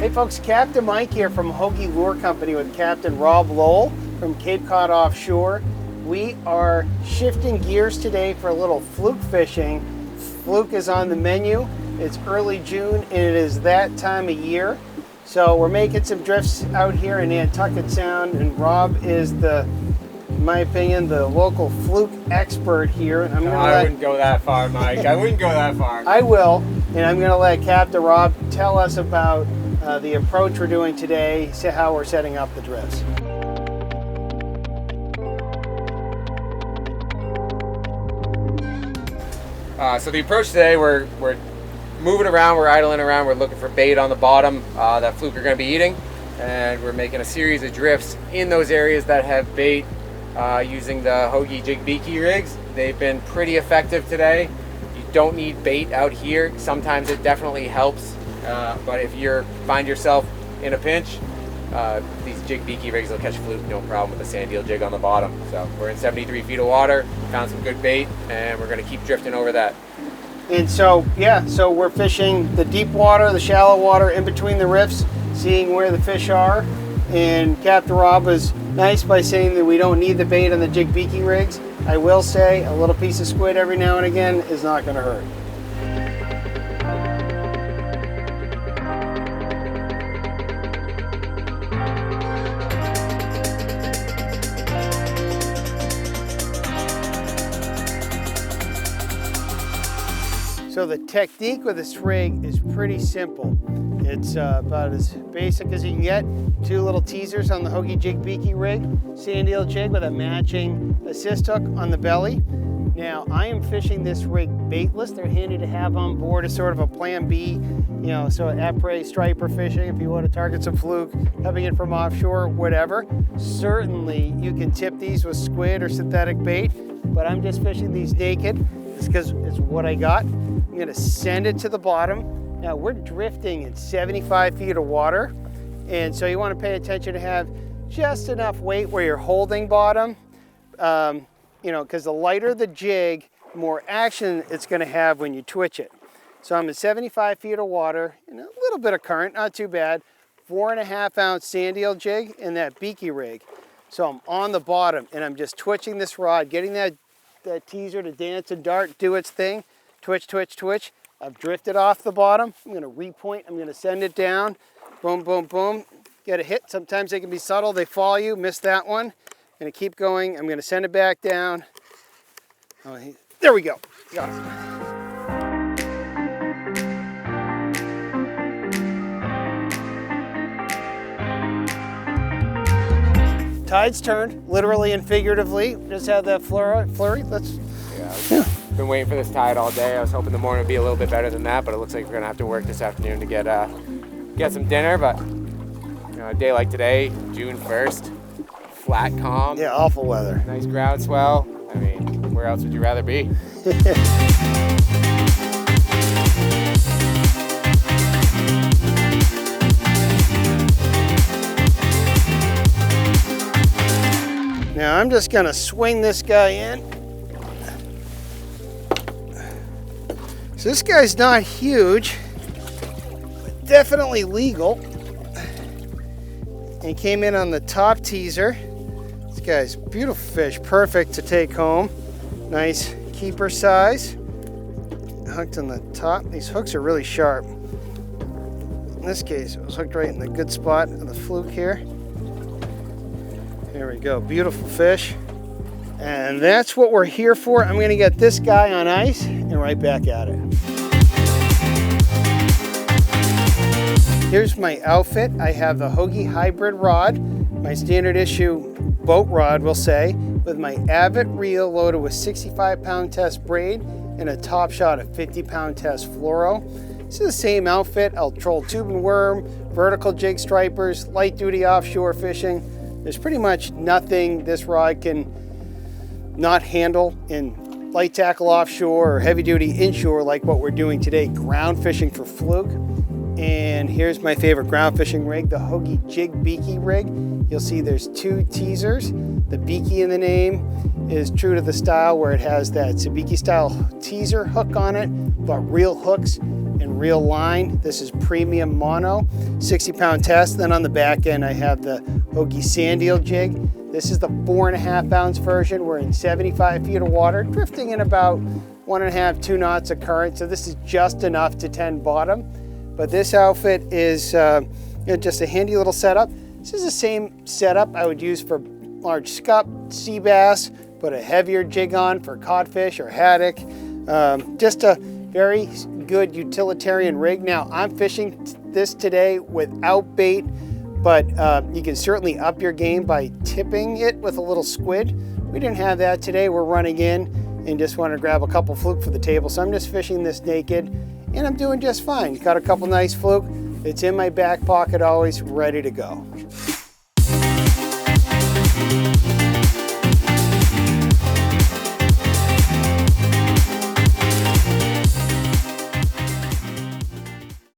Hey folks, Captain Mike here from Hogy Lure Company with Captain Rob Lowell from Cape Cod Offshore. We are shifting gears today for a little fluke fishing. Fluke is on the menu. It's early June and it is that time of year. So we're making some drifts out here in Nantucket Sound, and Rob is in my opinion, the local fluke expert here. I wouldn't go that far, Mike. I wouldn't go that far. I will, and I'm going to let Captain Rob tell us about the approach we're doing today, see how we're setting up the drifts. So the approach today, we're moving around, we're idling around, we're looking for bait on the bottom that fluke are going to be eating, and we're making a series of drifts in those areas that have bait using the Hogy Jig-Biki rigs. They've been pretty effective today. You don't need bait out here. Sometimes it definitely helps, but if you find yourself in a pinch, these Jig-Biki rigs will catch fluke no problem with a sand eel jig on the bottom. So we're in 73 feet of water, found some good bait, and we're going to keep drifting over that. And so, yeah, so we're fishing the deep water, the shallow water, in between the rifts, seeing where the fish are. And Captain Rob was nice by saying that we don't need the bait on the Jig-Biki rigs. I will say a little piece of squid every now and again is not going to hurt. So the technique with this rig is pretty simple. It's about as basic as you can get. Two little teasers on the Hogy Jig-Biki rig, sand eel jig with a matching assist hook on the belly. Now I am fishing this rig baitless. They're handy to have on board as sort of a plan B, you know, so après striper fishing if you want to target some fluke, coming in from offshore, whatever. Certainly you can tip these with squid or synthetic bait, but I'm just fishing these naked. It's because it's what I got. I'm gonna send it to the bottom. Now we're drifting in 75 feet of water, and so you want to pay attention to have just enough weight where you're holding bottom, you know, because the lighter the jig, the more action it's going to have when you twitch it. So I'm at 75 feet of water, and a little bit of current, not too bad. 4.5 ounce sand eel jig in that Biki rig. So I'm on the bottom, and I'm just twitching this rod, getting that teaser to dance and dart, do its thing. Twitch, twitch, twitch. I've drifted off the bottom. I'm going to repoint. I'm going to send it down. Boom, boom, boom. Get a hit. Sometimes they can be subtle. They fall you. Miss that one. I'm going to keep going. I'm going to send it back down. Oh, there we go. Got it. Tide's turned, literally and figuratively. Just had that flurry. Let's. Yeah. Been waiting for this tide all day. I was hoping the morning would be a little bit better than that, but it looks like we're gonna have to work this afternoon to get some dinner. But you know, a day like today, June 1st, flat, calm. Yeah, awful weather. Nice groundswell. I mean, where else would you rather be? Now I'm just gonna swing this guy in. So this guy's not huge, but definitely legal. And came in on the top teaser. This guy's beautiful fish, perfect to take home. Nice keeper size. Hooked on the top. These hooks are really sharp. In this case, it was hooked right in the good spot of the fluke here. There we go, beautiful fish. And that's what we're here for. I'm gonna get this guy on ice and right back at it. Here's my outfit. I have the Hogy hybrid rod, my standard issue boat rod, we'll say, with my Avid reel loaded with 65-pound test braid and a top shot of 50-pound test fluoro. This is the same outfit. I'll troll tube and worm, vertical jig stripers, light duty offshore fishing. There's pretty much nothing this rod can not handle in light tackle offshore or heavy duty inshore like what we're doing today, ground fishing for fluke. And here's my favorite ground fishing rig, the Hogy Jig-Biki rig. You'll see there's two teasers. The Biki in the name is true to the style where it has that sabiki style teaser hook on it, but real hooks and reel line. This is premium mono, 60-pound test. Then on the back end, I have the Hogy sand eel jig. This is the 4.5 ounce version. We're in 75 feet of water, drifting in about 1.5, 2 knots of current. So this is just enough to tend bottom. But this outfit is just a handy little setup. This is the same setup I would use for large scup, sea bass, put a heavier jig on for codfish or haddock. Just a very good utilitarian rig. Now I'm fishing this today without bait, but you can certainly up your game by tipping it with a little squid. We didn't have that today. We're running in and just want to grab a couple fluke for the table. So I'm just fishing this naked and I'm doing just fine. Got a couple nice fluke. It's in my back pocket always, ready to go.